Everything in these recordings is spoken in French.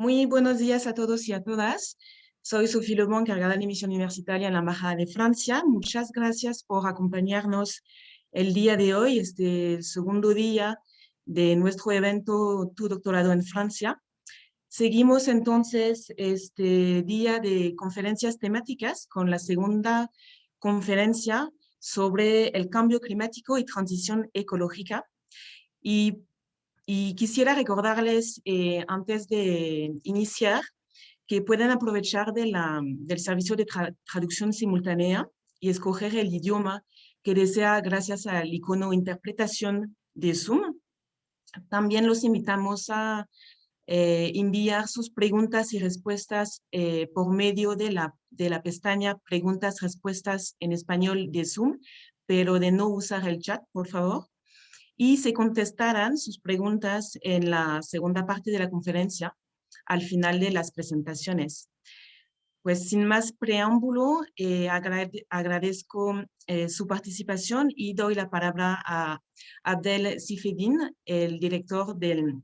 Muy buenos días a todos y a todas. Soy Sophie Lebon, encargada de la misión universitaria en la Embajada de Francia. Muchas gracias por acompañarnos el día de hoy, este segundo día de nuestro evento Tu Doctorado en Francia. Seguimos entonces este día de conferencias temáticas con la segunda conferencia sobre el cambio climático y transición ecológica. Y quisiera recordarles, antes de iniciar, que pueden aprovechar del servicio de traducción simultánea y escoger el idioma que desea gracias al icono interpretación de Zoom. También los invitamos a enviar sus preguntas y respuestas por medio de la pestaña Preguntas-Respuestas en español de Zoom, pero de no usar el chat, por favor. Y se contestarán sus preguntas en la segunda parte de la conferencia, al final de las presentaciones. Pues sin más preámbulo, agradezco su participación y doy la palabra a Abdel Sifedin, el director del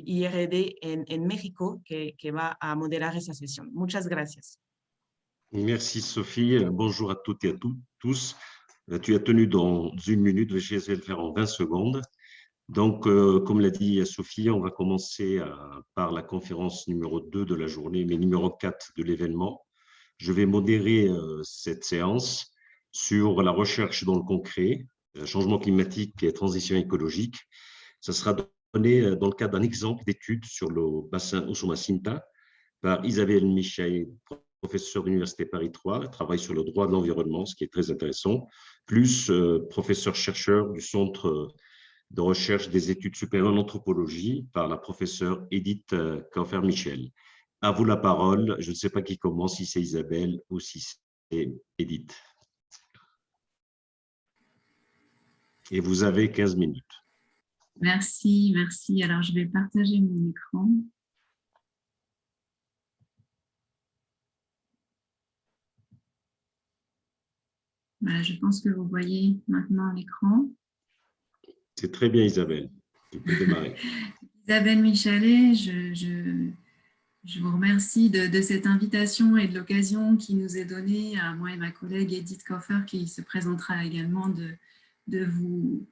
IRD en México, que va a moderar esa sesión. Muchas gracias. Merci Sophie. Bonjour à toutes et à tous. Tu as tenu dans 1 minute, je vais le faire en 20 secondes. Donc, comme l'a dit Sophie, on va commencer par la conférence numéro 2 de la journée, mais numéro 4 de l'événement. Je vais modérer cette séance sur la recherche dans le concret, changement climatique et transition écologique. Ça sera donné dans le cadre d'un exemple d'étude sur le bassin Usumacinta par Isabelle Michalet, professeur de l'Université Paris 3, travaille sur le droit de l'environnement, ce qui est très intéressant, plus professeur-chercheur du Centre de recherche des études supérieures en anthropologie par la professeure Edith Kaufer-Michel. À vous la parole. Je ne sais pas qui commence, si c'est Isabelle ou si c'est Edith. Et vous avez 15 minutes. Merci, merci. Alors, je vais partager mon écran. Voilà, je pense que vous voyez maintenant l'écran. C'est très bien, Isabelle. Tu peux démarrer. Isabelle Michalet, je vous remercie de cette invitation et de l'occasion qui nous est donnée à moi et ma collègue Edith Kaufer, qui se présentera également, de vous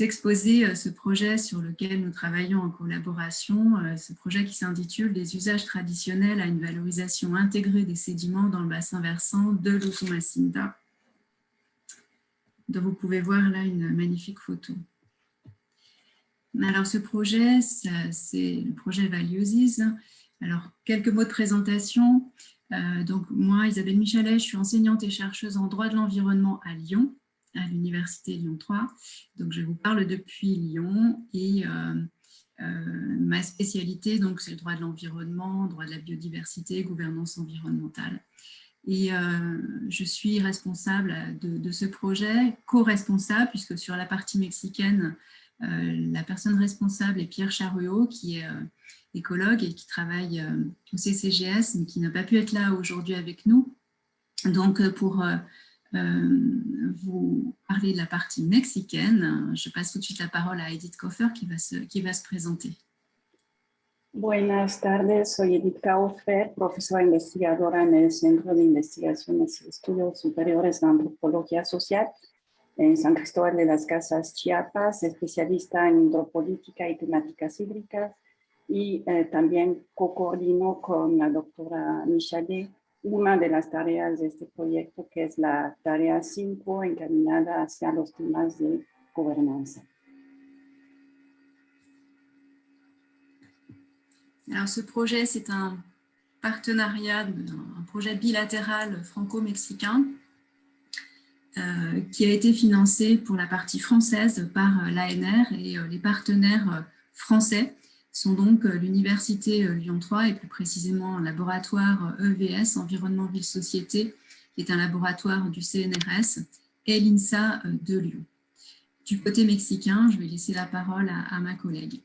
exposer ce projet sur lequel nous travaillons en collaboration, ce projet qui s'intitule « Des usages traditionnels à une valorisation intégrée des sédiments dans le bassin versant de l'Usumacinta », dont vous pouvez voir là une magnifique photo. Alors, ce projet, c'est le projet Values. Alors, quelques mots de présentation. Donc, moi, Isabelle Michalet, je suis enseignante et chercheuse en droit de l'environnement à Lyon, à l'Université Lyon 3. Donc, je vous parle depuis Lyon et ma spécialité, donc, c'est le droit de l'environnement, droit de la biodiversité, gouvernance environnementale. Et je suis responsable de ce projet, co-responsable, puisque sur la partie mexicaine, la personne responsable est Pierre Charuot, qui est écologue et qui travaille au CCGS, mais qui n'a pas pu être là aujourd'hui avec nous. Donc, pour vous parler de la partie mexicaine, je passe tout de suite la parole à Edith Kaufer, qui va se présenter. Buenas tardes, soy Edith Kaufer, profesora investigadora en el Centro de Investigaciones y Estudios Superiores de Antropología Social en San Cristóbal de las Casas, Chiapas, especialista en hidropolítica y temáticas hídricas, y también co-coordino con la doctora Michalet una de las tareas de este proyecto, que es la tarea 5, encaminada hacia los temas de gobernanza. Alors, ce projet, c'est un partenariat, un projet bilatéral franco-mexicain qui a été financé pour la partie française par l'ANR, et les partenaires français sont donc l'Université Lyon 3 et plus précisément un laboratoire EVS, Environnement Ville Société, qui est un laboratoire du CNRS, et l'INSA de Lyon. Du côté mexicain, je vais laisser la parole à ma collègue.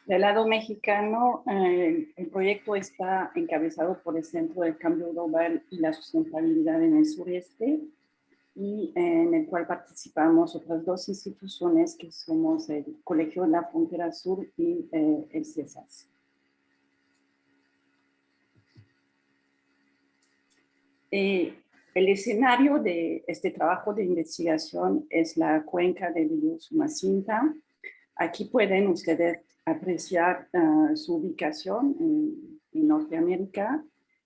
Del lado mexicano, el proyecto está encabezado por el Centro del Cambio Global y la Sustentabilidad en el Sureste, y en el cual participamos otras dos instituciones que somos el Colegio de la Frontera Sur y el CESAS. El escenario de este trabajo de investigación es la cuenca del río Usumacinta. Aquí pueden ustedes apreciar su ubicación en Norteamérica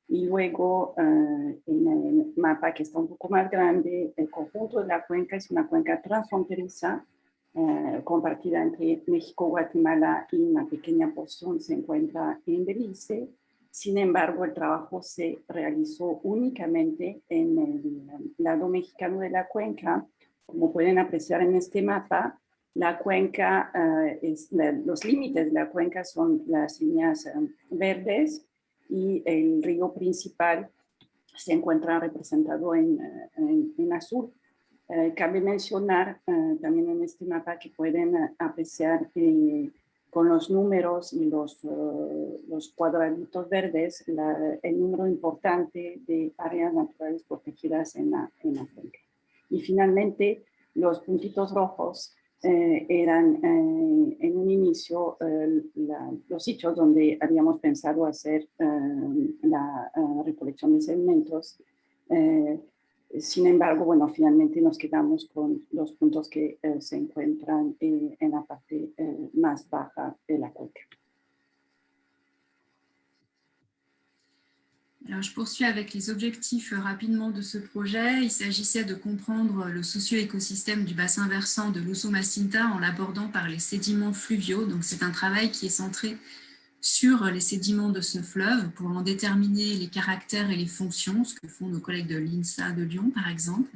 y luego en el mapa que está un poco más grande, el conjunto de la cuenca es una cuenca transfronteriza compartida entre México, Guatemala y una pequeña porción se encuentra en Belice. Sin embargo, el trabajo se realizó únicamente en el lado mexicano de la cuenca. Como pueden apreciar en este mapa, la cuenca, los límites de la cuenca son las líneas verdes y el río principal se encuentra representado en azul. Cabe mencionar también en este mapa que pueden apreciar con los números y los cuadraditos verdes el número importante de áreas naturales protegidas en la cuenca. Y finalmente, los puntitos rojos eran en un inicio los sitios donde habíamos pensado hacer la recolección de sedimentos. Sin embargo, bueno, finalmente nos quedamos con los puntos que se encuentran en la parte más baja de la cuenca. Alors, je poursuis avec les objectifs rapidement de ce projet. Il s'agissait de comprendre le socio-écosystème du bassin versant de l'Usumacinta en l'abordant par les sédiments fluviaux. Donc, c'est un travail qui est centré sur les sédiments de ce fleuve pour en déterminer les caractères et les fonctions, ce que font nos collègues de l'INSA de Lyon, par exemple,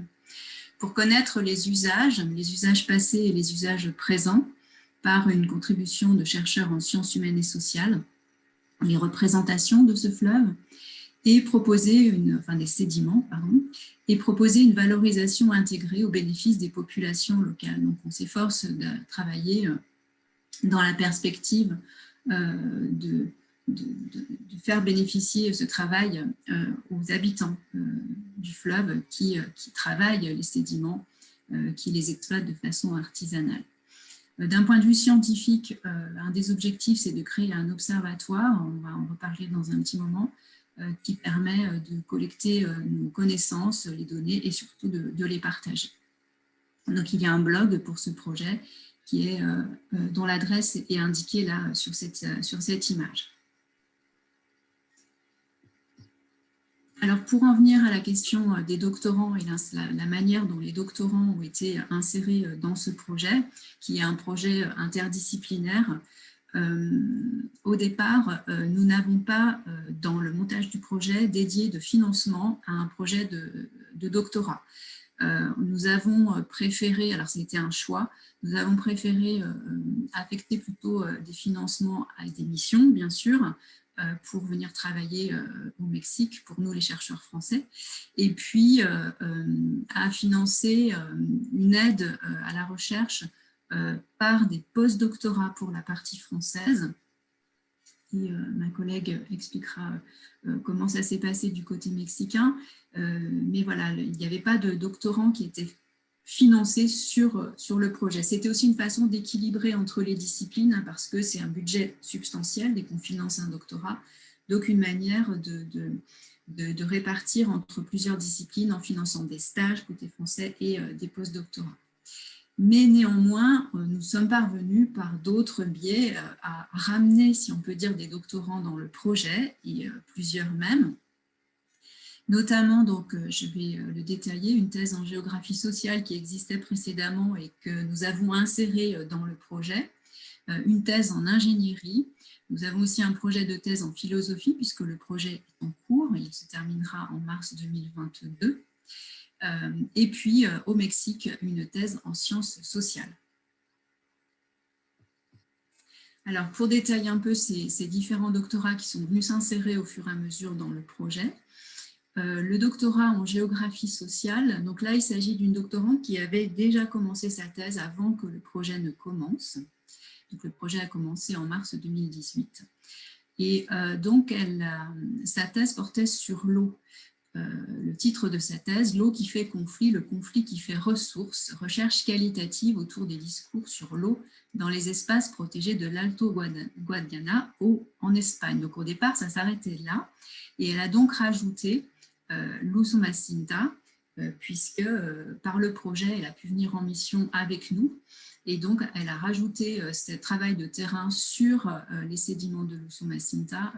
pour connaître les usages passés et les usages présents par une contribution de chercheurs en sciences humaines et sociales, les représentations de ce fleuve, et proposer des sédiments, pardon, et proposer une valorisation intégrée au bénéfice des populations locales. Donc, on s'efforce de travailler dans la perspective de faire bénéficier ce travail aux habitants du fleuve qui travaillent les sédiments, qui les exploitent de façon artisanale. D'un point de vue scientifique, un des objectifs, c'est de créer un observatoire, on va en reparler dans un petit moment, qui permet de collecter nos connaissances, les données et surtout de les partager. Donc, il y a un blog pour ce projet dont l'adresse est indiquée là sur cette image. Alors, pour en venir à la question des doctorants et la manière dont les doctorants ont été insérés dans ce projet, qui est un projet interdisciplinaire, au départ, nous n'avons pas, dans le montage du projet, dédié de financement à un projet de doctorat. Nous avons préféré, alors c'était un choix, nous avons préféré affecter plutôt des financements à des missions, bien sûr, pour venir travailler au Mexique, pour nous les chercheurs français, et puis à financer une aide à la recherche par des post-doctorats pour la partie française. Et ma collègue expliquera comment ça s'est passé du côté mexicain. Mais voilà, il n'y avait pas de doctorants qui étaient financés sur le projet. C'était aussi une façon d'équilibrer entre les disciplines parce que c'est un budget substantiel dès qu'on finance un doctorat. Donc une manière de répartir entre plusieurs disciplines en finançant des stages côté français et des post-doctorats. Mais néanmoins, nous sommes parvenus par d'autres biais à ramener, si on peut dire, des doctorants dans le projet, et plusieurs même. Notamment, donc, je vais le détailler, une thèse en géographie sociale qui existait précédemment et que nous avons insérée dans le projet, une thèse en ingénierie. Nous avons aussi un projet de thèse en philosophie puisque le projet est en cours et il se terminera en mars 2022. Et puis au Mexique, une thèse en sciences sociales. Alors, pour détailler un peu ces différents doctorats qui sont venus s'insérer au fur et à mesure dans le projet, le doctorat en géographie sociale, donc là, il s'agit d'une doctorante qui avait déjà commencé sa thèse avant que le projet ne commence. Donc, le projet a commencé en mars 2018. Et donc, sa thèse portait sur l'eau. le titre de sa thèse, L'eau qui fait conflit, le conflit qui fait ressource, recherche qualitative autour des discours sur l'eau dans les espaces protégés de l'Alto Guadiana en Espagne. Donc au départ, ça s'arrêtait là, et elle a donc rajouté l'Usumacinta, puisque par le projet, elle a pu venir en mission avec nous, et donc elle a rajouté ce travail de terrain sur les sédiments de l'Usumacinta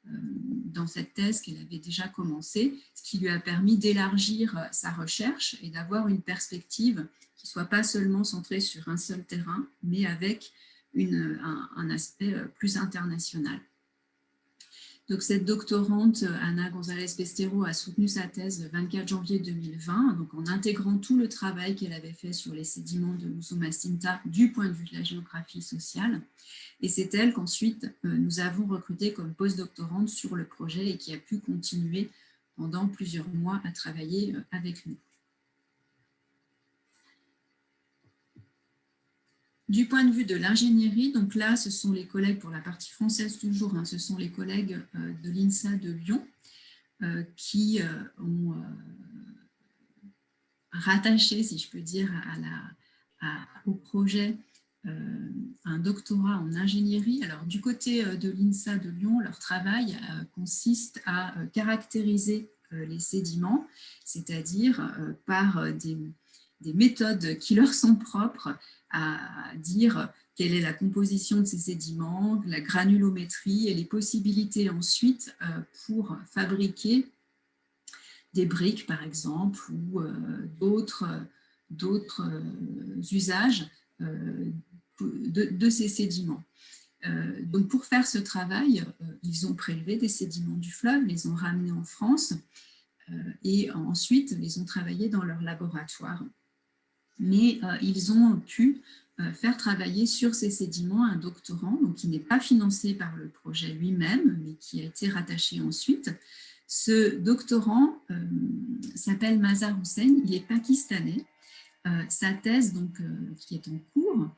dans cette thèse qu'elle avait déjà commencée, ce qui lui a permis d'élargir sa recherche et d'avoir une perspective qui ne soit pas seulement centrée sur un seul terrain, mais avec un aspect plus international. Donc, cette doctorante, Ana González Besteiro, a soutenu sa thèse le 24 janvier 2020, donc en intégrant tout le travail qu'elle avait fait sur les sédiments de l'Usumacinta du point de vue de la géographie sociale. Et c'est elle qu'ensuite nous avons recrutée comme postdoctorante sur le projet et qui a pu continuer pendant plusieurs mois à travailler avec nous. Du point de vue de l'ingénierie, donc là, ce sont les collègues, pour la partie française toujours, ce sont les collègues de l'INSA de Lyon qui ont rattaché, si je peux dire, au projet un doctorat en ingénierie. Alors, du côté de l'INSA de Lyon, leur travail consiste à caractériser les sédiments, c'est-à-dire par des méthodes qui leur sont propres, à dire quelle est la composition de ces sédiments, la granulométrie et les possibilités ensuite pour fabriquer des briques, par exemple, ou d'autres usages de ces sédiments. Donc, pour faire ce travail, ils ont prélevé des sédiments du fleuve, les ont ramenés en France et ensuite les ont travaillés dans leur laboratoire. Mais ils ont pu faire travailler sur ces sédiments un doctorant, donc qui n'est pas financé par le projet lui-même, mais qui a été rattaché ensuite. Ce doctorant s'appelle Mazhar Hussain, il est pakistanais. Sa thèse, donc, qui est en cours,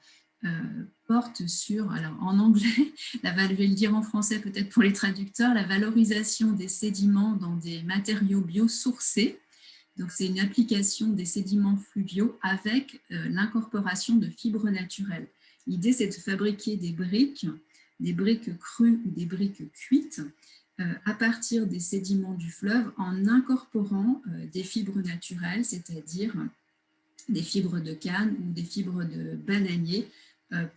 porte sur, alors en anglais, je vais le dire en français peut-être pour les traducteurs, la valorisation des sédiments dans des matériaux biosourcés. Donc, c'est une application des sédiments fluviaux avec l'incorporation de fibres naturelles. L'idée, c'est de fabriquer des briques crues ou des briques cuites à partir des sédiments du fleuve en incorporant des fibres naturelles, c'est-à-dire des fibres de canne ou des fibres de bananier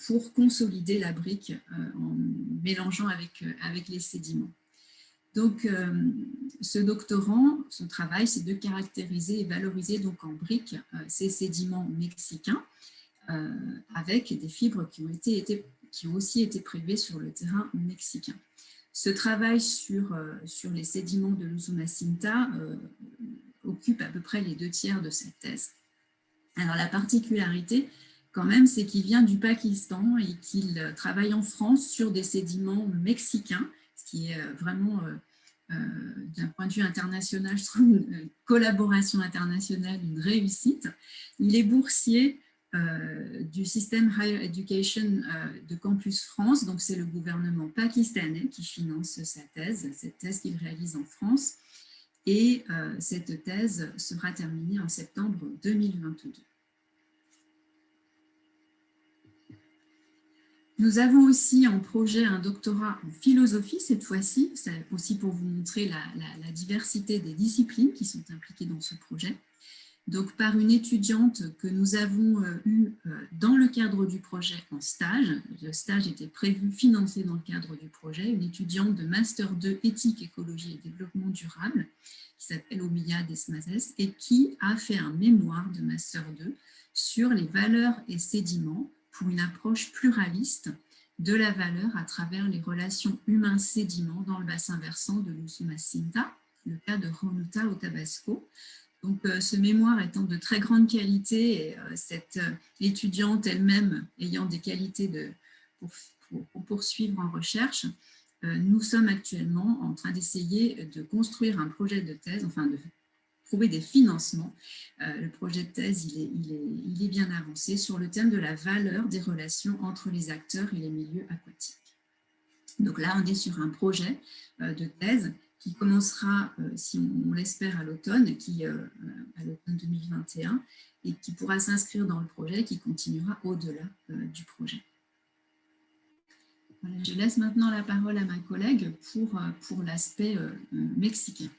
pour consolider la brique en mélangeant avec les sédiments. Donc, ce doctorant, son travail, c'est de caractériser et valoriser donc en briques ces sédiments mexicains avec des fibres qui ont aussi été prélevées sur le terrain mexicain. Ce travail sur les sédiments de l'Usumacinta occupe à peu près les 2/3 de cette thèse. Alors, la particularité, quand même, c'est qu'il vient du Pakistan et qu'il travaille en France sur des sédiments mexicains, ce qui est vraiment, d'un point de vue international, je trouve une collaboration internationale, une réussite. Il est boursier du système Higher Education de Campus France, donc c'est le gouvernement pakistanais qui finance cette thèse qu'il réalise en France. Et cette thèse sera terminée en septembre 2022. Nous avons aussi en projet un doctorat en philosophie cette fois-ci, c'est aussi pour vous montrer la diversité des disciplines qui sont impliquées dans ce projet. Donc, par une étudiante que nous avons eue dans le cadre du projet en stage. Le stage était prévu, financé dans le cadre du projet, une étudiante de Master 2 éthique, écologie et développement durable, qui s'appelle Omiya Desmazes, et qui a fait un mémoire de Master 2 sur les valeurs et sédiments pour une approche pluraliste de la valeur à travers les relations humains-sédiments dans le bassin versant de l'Usumacinta, le cas de Jonuta au Tabasco. Donc, ce mémoire étant de très grande qualité, et cette étudiante elle-même ayant des qualités pour poursuivre en recherche, nous sommes actuellement en train d'essayer de construire un projet de thèse, enfin de trouver des financements. Le projet de thèse, il est bien avancé sur le thème de la valeur des relations entre les acteurs et les milieux aquatiques. Donc là, on est sur un projet de thèse qui commencera, si on l'espère, à l'automne 2021, et qui pourra s'inscrire dans le projet, qui continuera au-delà du projet. Voilà, je laisse maintenant la parole à ma collègue pour l'aspect mexicain.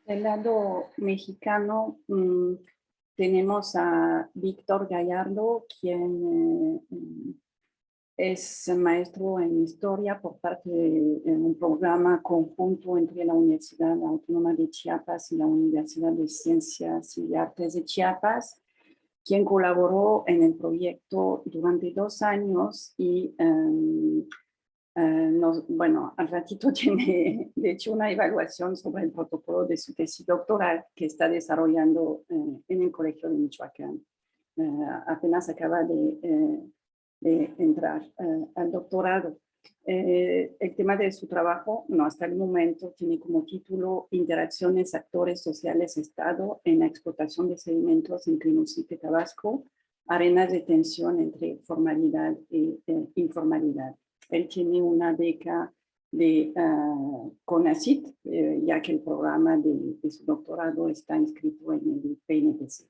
Del lado mexicano tenemos a Víctor Gallardo, quien es maestro en historia por parte de un programa conjunto entre la Universidad Autónoma de Chiapas y la Universidad de Ciencias y Artes de Chiapas, quien colaboró en el proyecto durante 2 años y bueno, al ratito tiene de hecho una evaluación sobre el protocolo de su tesis doctoral que está desarrollando en el Colegio de Michoacán. Apenas acaba de entrar al doctorado. El tema de su trabajo, hasta el momento, tiene como título Interacciones actores sociales Estado en la explotación de sedimentos en Climucipe, Tabasco, arenas de tensión entre formalidad e informalidad. Él tiene una beca de CONACYT, ya que el programa de su doctorado está inscrito en el PNPC.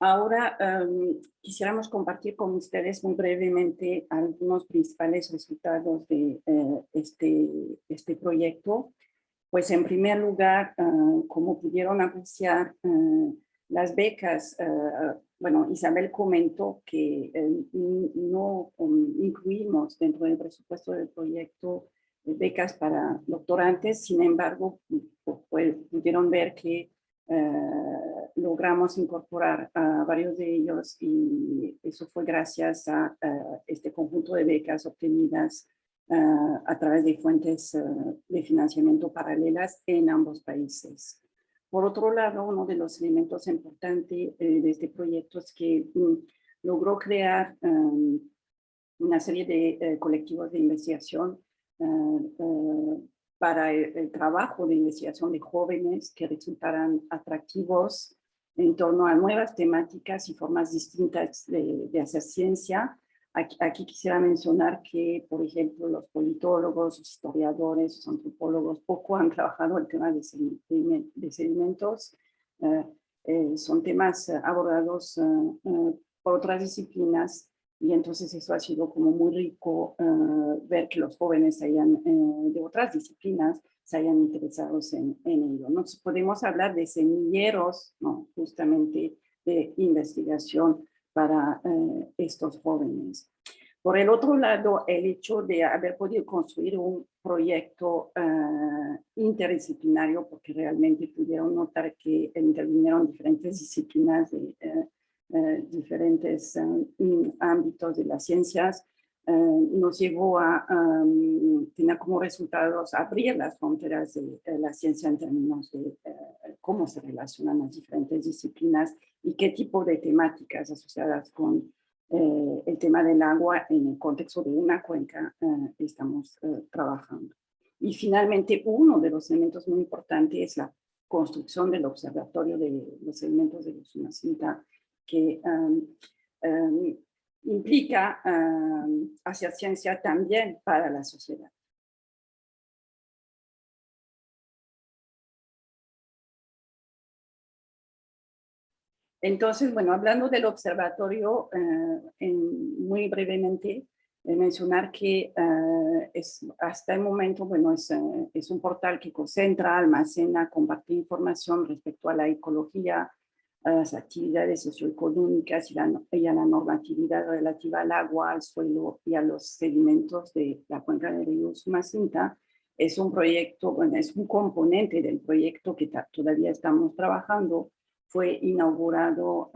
Ahora quisiéramos compartir con ustedes muy brevemente algunos principales resultados de este proyecto. Pues en primer lugar, como pudieron apreciar, las becas, bueno, Isabel comentó que no incluimos dentro del presupuesto del proyecto becas para doctorantes, sin embargo, pues, pudieron ver que logramos incorporar a varios de ellos y eso fue gracias a este conjunto de becas obtenidas a través de fuentes de financiamiento paralelas en ambos países. Por otro lado, uno de los elementos importantes de este proyecto es que logró crear una serie de colectivos de investigación para el trabajo de investigación de jóvenes que resultaran atractivos en torno a nuevas temáticas y formas distintas de hacer ciencia. Aquí quisiera mencionar que, por ejemplo, los politólogos, los historiadores, los antropólogos poco han trabajado el tema de sedimentos. Son temas abordados por otras disciplinas y entonces eso ha sido como muy rico ver que los jóvenes de otras disciplinas se hayan interesado en ello. ¿No? Podemos hablar de semilleros, ¿no? Justamente de investigación para estos jóvenes. Por el otro lado, el hecho de haber podido construir un proyecto interdisciplinario, porque realmente pudieron notar que intervinieron diferentes disciplinas de diferentes ámbitos de las ciencias, nos llevó a tener como resultados abrir las fronteras de la ciencia en términos de cómo se relacionan las diferentes disciplinas y qué tipo de temáticas asociadas con el tema del agua en el contexto de una cuenca estamos trabajando. Y finalmente, uno de los elementos muy importantes es la construcción del Observatorio de los Sedimentos de Usumacinta, que implica hacer ciencia también para la sociedad. Entonces, bueno, hablando del observatorio, muy brevemente, mencionar que hasta el momento, bueno, es un portal que concentra, almacena, comparte información respecto a la ecología, a las actividades socioeconómicas y a la normatividad relativa al agua, al suelo y a los sedimentos de la cuenca del río Usumacinta. Es un proyecto, bueno, es un componente del proyecto que todavía estamos trabajando. Fue inaugurado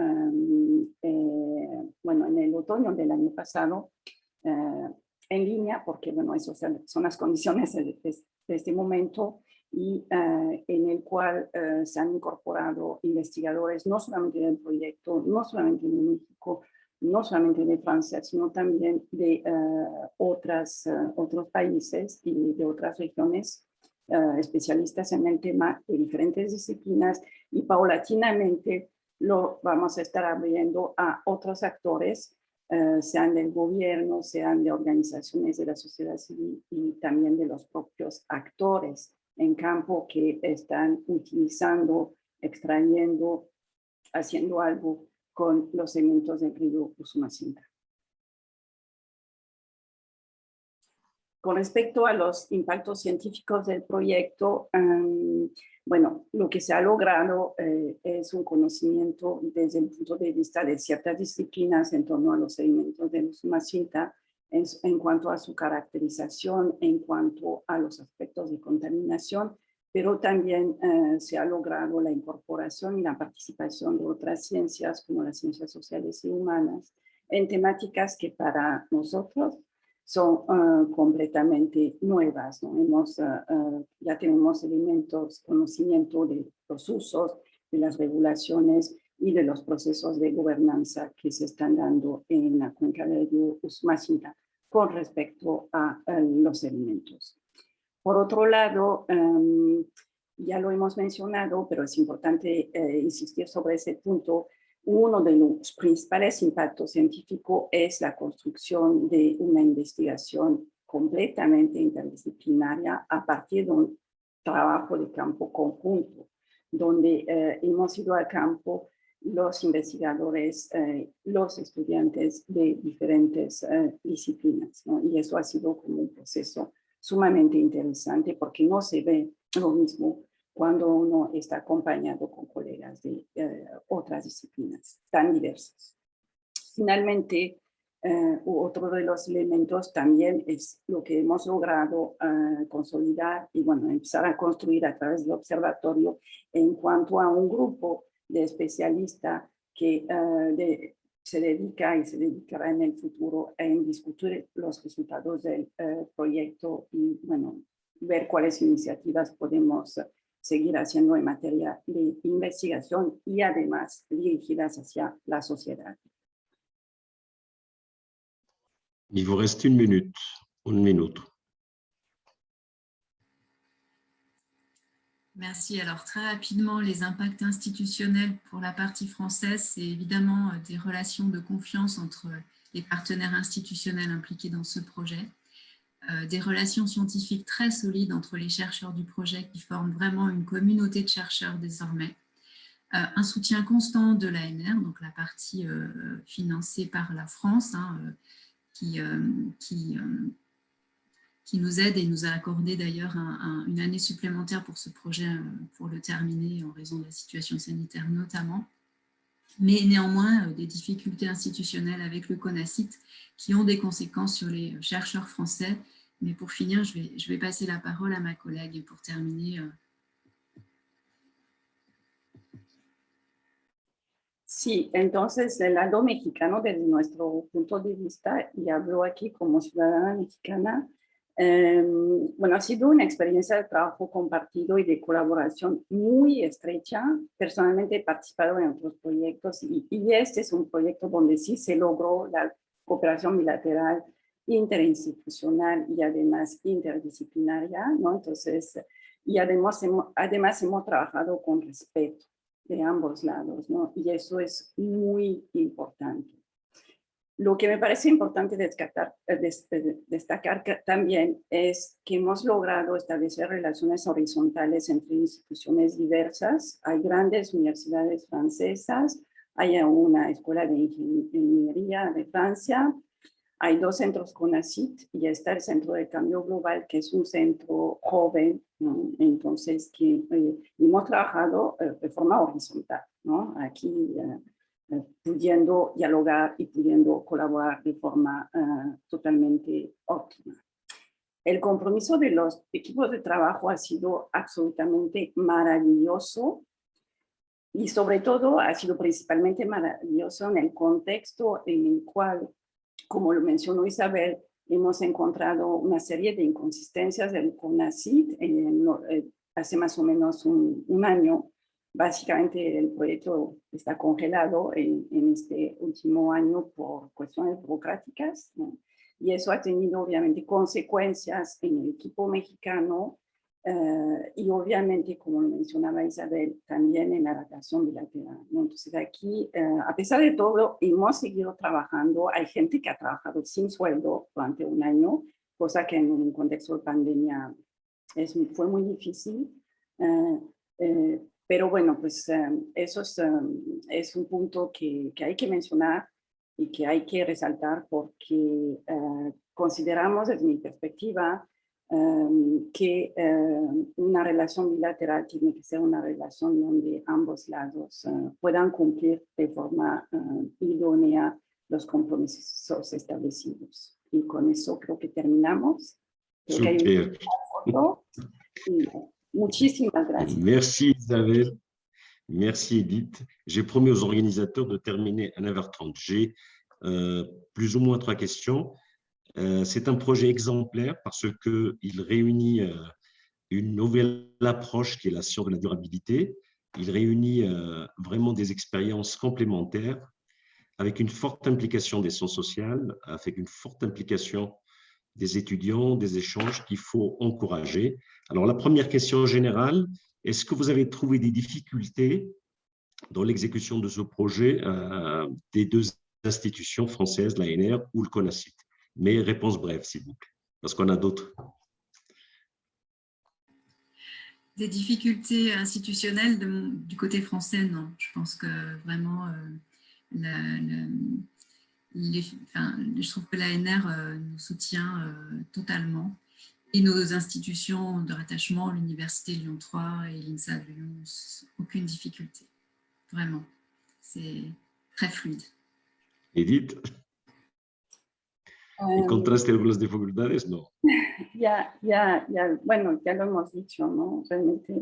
bueno, en el otoño del año pasado en línea, porque bueno, esas son las condiciones de este momento, y en el cual se han incorporado investigadores no solamente del proyecto, no solamente de México, no solamente de Francia, sino también de otros países y de otras regiones, especialistas en el tema de diferentes disciplinas, y paulatinamente lo vamos a estar abriendo a otros actores, sean del gobierno, sean de organizaciones de la sociedad civil y también de los propios actores en campo que están utilizando, extrayendo, haciendo algo con los sedimentos del río Usumacinta. Con respecto a los impactos científicos del proyecto, bueno, lo que se ha logrado es un conocimiento desde el punto de vista de ciertas disciplinas en torno a los sedimentos del Usumacinta, en cuanto a su caracterización, en cuanto a los aspectos de contaminación, pero también se ha logrado la incorporación y la participación de otras ciencias, como las ciencias sociales y humanas, en temáticas que para nosotros son completamente nuevas, ¿no? Ya tenemos elementos, conocimiento de los usos, de las regulaciones y de los procesos de gobernanza que se están dando en la cuenca del río Usumacinta con respecto a los sedimentos. Por otro lado, ya lo hemos mencionado, pero es importante insistir sobre ese punto. Uno de los principales impactos científicos es la construcción de una investigación completamente interdisciplinaria a partir de un trabajo de campo conjunto, donde hemos ido al campo los investigadores, los estudiantes de diferentes disciplinas, ¿no? Y eso ha sido como un proceso sumamente interesante porque no se ve lo mismo cuando uno está acompañado con colegas de otras disciplinas tan diversas. Finalmente, otro de los elementos también es lo que hemos logrado consolidar y bueno, empezar a construir a través del observatorio en cuanto a un grupo de especialistas que se dedica y se dedicará en el futuro a discutir los resultados del proyecto y bueno, ver cuáles iniciativas podemos seguir haciendo en materia de investigación y además dirigidas hacia la sociedad. Il vous reste une minute. Merci. Alors, très rapidement, les impacts institutionnels pour la partie française, c'est évidemment des relations de confiance entre les partenaires institutionnels impliqués dans ce projet, des relations scientifiques très solides entre les chercheurs du projet qui forment vraiment une communauté de chercheurs désormais, un soutien constant de l'ANR, donc la partie financée par la France, hein, qui nous aide et nous a accordé d'ailleurs une année supplémentaire pour ce projet, pour le terminer en raison de la situation sanitaire notamment. Mais néanmoins, des difficultés institutionnelles avec le CONACYT qui ont des conséquences sur les chercheurs français. Mais pour finir, je vais passer la parole à ma collègue pour terminer. Sí, entonces el lado mexicano desde nuestro punto de vista, y hablo aquí como ciudadana mexicana, bueno, ha sido una experiencia de trabajo compartido y de colaboración muy estrecha. Personalmente he participado en otros proyectos y este es un proyecto donde sí se logró la cooperación bilateral, interinstitucional y además interdisciplinaria, ¿no? Entonces, y además hemos trabajado con respeto de ambos lados, ¿no? Y eso es muy importante. Lo que me parece importante destacar también es que hemos logrado establecer relaciones horizontales entre instituciones diversas. Hay grandes universidades francesas, hay una escuela de ingeniería de Francia, hay 2 centros CONACYT y está el Centro de Cambio Global, que es un centro joven, ¿no? Entonces, que hemos trabajado de forma horizontal, ¿no? Aquí pudiendo dialogar y pudiendo colaborar de forma totalmente óptima. El compromiso de los equipos de trabajo ha sido absolutamente maravilloso y sobre todo ha sido principalmente maravilloso en el contexto en el cual, como lo mencionó Isabel, hemos encontrado una serie de inconsistencias del CONACYT hace más o menos un año. Básicamente el proyecto está congelado en este último año por cuestiones burocráticas, ¿no? Y eso ha tenido obviamente consecuencias en el equipo mexicano y obviamente, como lo mencionaba Isabel, también en la relación bilateral, ¿no? Entonces aquí, a pesar de todo, hemos seguido trabajando. Hay gente que ha trabajado sin sueldo durante un año, cosa que en un contexto de pandemia fue muy difícil. Pero bueno, pues eso es un punto que hay que mencionar y que hay que resaltar porque consideramos, desde mi perspectiva, que una relación bilateral tiene que ser una relación donde ambos lados puedan cumplir de forma idónea los compromisos establecidos. Y con eso creo que terminamos. Creo que hay una foto. Y muchísimas gracias. Merci Isabelle, merci Edith. J'ai promis aux organisateurs de terminer à 9h30. J'ai plus ou moins 3 questions. C'est un projet exemplaire parce qu'il réunit une nouvelle approche qui est la science de la durabilité. Il réunit vraiment des expériences complémentaires avec une forte implication des sciences sociales, avec une forte implication des étudiants, des échanges qu'il faut encourager. Alors, la première question générale, est-ce que vous avez trouvé des difficultés dans l'exécution de ce projet des deux institutions françaises, l'ANR ou le CONACYT? Mais réponse brève, s'il vous plaît, parce qu'on a d'autres. Des difficultés institutionnelles du côté français, non. Je pense que vraiment, je trouve que l'ANR nous soutient totalement. Et nos institutions de rattachement, l'Université Lyon 3 et l'INSA de Lyon, aucune difficulté. Vraiment, c'est très fluide. Edith, ¿encontraste algunas dificultades? No. Bueno, ya lo hemos dicho, ¿no? Realmente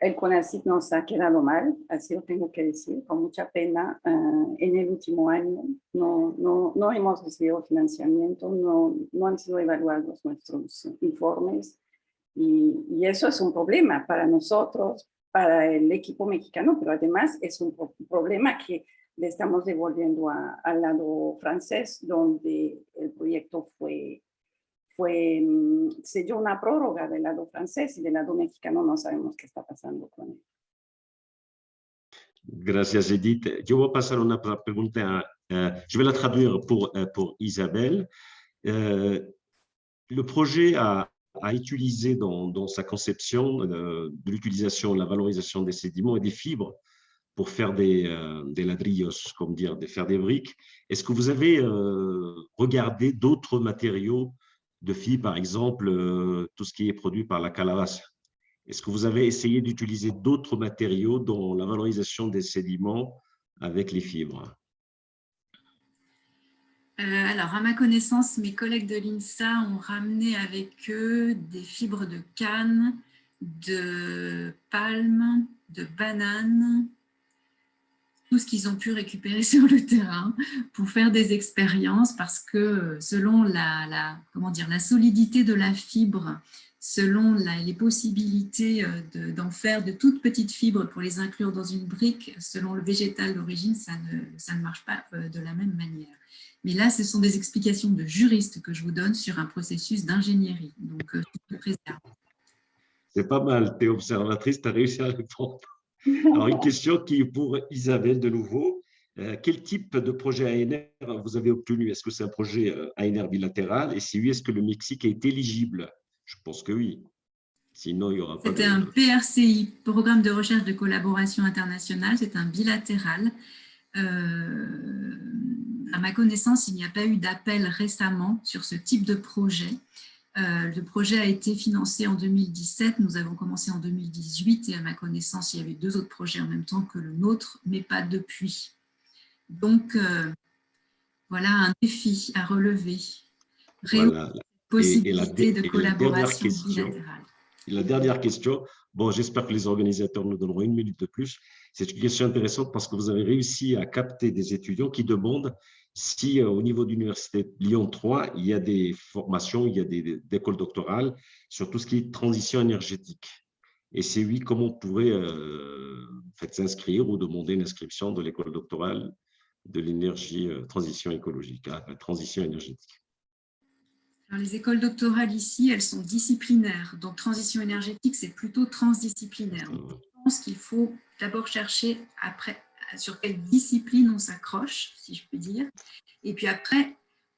el CONACYT nos ha quedado mal, así lo tengo que decir, con mucha pena. En el último año no hemos recibido financiamiento, no han sido evaluados nuestros informes y eso es un problema para nosotros, para el equipo mexicano, pero además es un problema que le estamos devolviendo al lado francés, donde el proyecto se dio una prórroga del lado francés y del lado mexicano no sabemos qué está pasando con él. Gracias, Edith. Yo voy a pasar una pregunta, je vais la traduire pour Isabelle. Le projet a utilisé dans sa conception de l'utilisation, la valorisation des sédiments et des fibres pour faire des ladrillos, comme dire, faire des briques. Est-ce que vous avez regardé d'autres matériaux de fibres, par exemple, tout ce qui est produit par la calabace? Est-ce que vous avez essayé d'utiliser d'autres matériaux dans la valorisation des sédiments avec les fibres? Alors, à ma connaissance, mes collègues de l'INSA ont ramené avec eux des fibres de canne, de palme, de banane, tout ce qu'ils ont pu récupérer sur le terrain pour faire des expériences parce que selon la solidité de la fibre, selon les possibilités d'en faire de toutes petites fibres pour les inclure dans une brique, selon le végétal d'origine, ça ne marche pas de la même manière. Mais là, ce sont des explications de juristes que je vous donne sur un processus d'ingénierie. Donc, je te préserve. C'est pas mal, tu es observatrice, tu as réussi à répondre. Alors, une question qui est pour Isabelle de nouveau. Quel type de projet ANR vous avez obtenu? Est-ce que c'est un projet ANR bilatéral? Et si oui, est-ce que le Mexique est éligible? Je pense que oui. Sinon, il n'y aura pas de… C'était un PRCI, Programme de recherche de collaboration internationale. C'est un bilatéral. À ma connaissance, il n'y a pas eu d'appel récemment sur ce type de projet. Le projet a été financé en 2017, nous avons commencé en 2018 et à ma connaissance, il y avait 2 autres projets en même temps que le nôtre, mais pas depuis. Donc, voilà un défi à relever. Voilà. Possibilité de collaboration bilatérale. Et la dernière question, bon, j'espère que les organisateurs nous donneront 1 minute de plus. C'est une question intéressante parce que vous avez réussi à capter des étudiants qui demandent si au niveau de l'Université Lyon 3, il y a des formations, il y a des écoles doctorales sur tout ce qui est transition énergétique. Et si oui, comment on pourrait s'inscrire ou demander une inscription de l'école doctorale de l'énergie transition écologique, transition énergétique? Alors, les écoles doctorales ici, elles sont disciplinaires. Donc, transition énergétique, c'est plutôt transdisciplinaire. Donc, je pense qu'il faut d'abord chercher après sur quelle discipline on s'accroche, si je puis dire. Et puis après,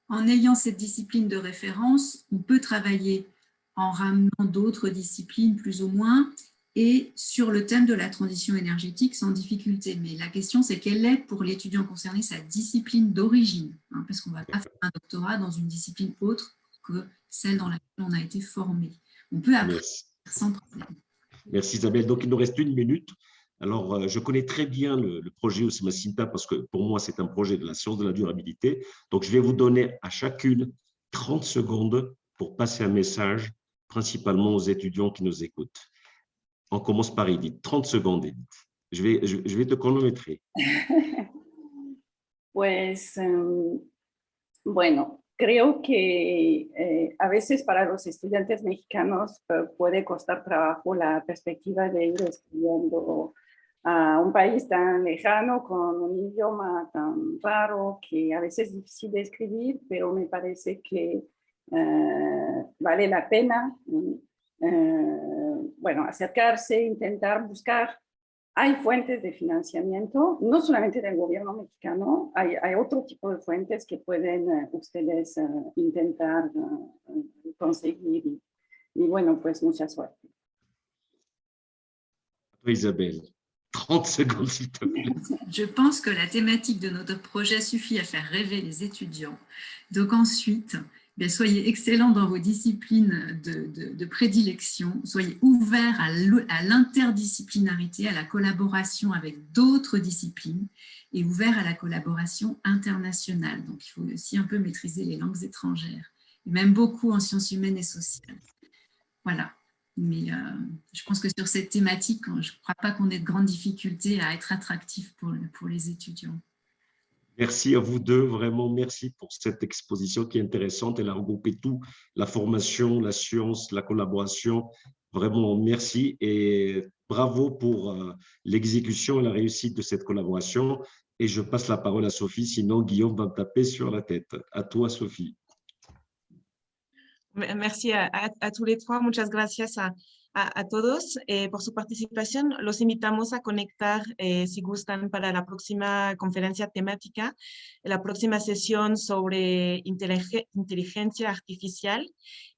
en ayant cette discipline de référence, on peut travailler en ramenant d'autres disciplines plus ou moins et sur le thème de la transition énergétique sans difficulté. Mais la question, c'est quelle est pour l'étudiant concerné sa discipline d'origine, hein, parce qu'on ne va pas faire un doctorat dans une discipline autre que celle dans laquelle on a été formé. On peut apprendre sans problème. Merci Isabelle. Donc, il nous reste 1 minute. Alors, je connais très bien le projet Osima Sinta parce que pour moi, c'est un projet de la science de la durabilité. Donc, je vais vous donner à chacune 30 secondes pour passer un message, principalement aux étudiants qui nous écoutent. On commence par Edith. 30 secondes, Edith. Je vais te chronométrer. Pues, bueno, creo que a veces para los estudiantes mexicanos puede costar trabajo la perspectiva de ir estudiando a un país tan lejano, con un idioma tan raro, que a veces es difícil de escribir, pero me parece que vale la pena bueno, acercarse, intentar buscar. Hay fuentes de financiamiento, no solamente del gobierno mexicano, hay otro tipo de fuentes que pueden ustedes intentar conseguir. Y bueno, pues mucha suerte. Isabelle, 30 secondes, s'il te plaît. Je pense que la thématique de notre projet suffit à faire rêver les étudiants. Donc ensuite, bien, soyez excellents dans vos disciplines de prédilection, soyez ouverts à l'interdisciplinarité, à la collaboration avec d'autres disciplines et ouverts à la collaboration internationale. Donc, il faut aussi un peu maîtriser les langues étrangères, et même beaucoup en sciences humaines et sociales. Voilà. Mais je pense que sur cette thématique, je ne crois pas qu'on ait de grandes difficultés à être attractif pour les étudiants. Merci à vous deux, vraiment merci pour cette exposition qui est intéressante. Elle a regroupé tout, la formation, la science, la collaboration. Vraiment merci et bravo pour l'exécution et la réussite de cette collaboration. Et je passe la parole à Sophie, sinon Guillaume va me taper sur la tête. À toi, Sophie. Merci a tous les trois. Muchas gracias a todos por su participación. Los invitamos a conectar, si gustan, para la próxima conferencia temática, la próxima sesión sobre inteligencia artificial,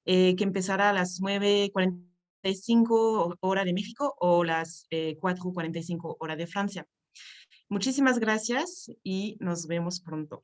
que empezará a las 9:45 hora de México o las 4:45 hora de Francia. Muchísimas gracias y nos vemos pronto.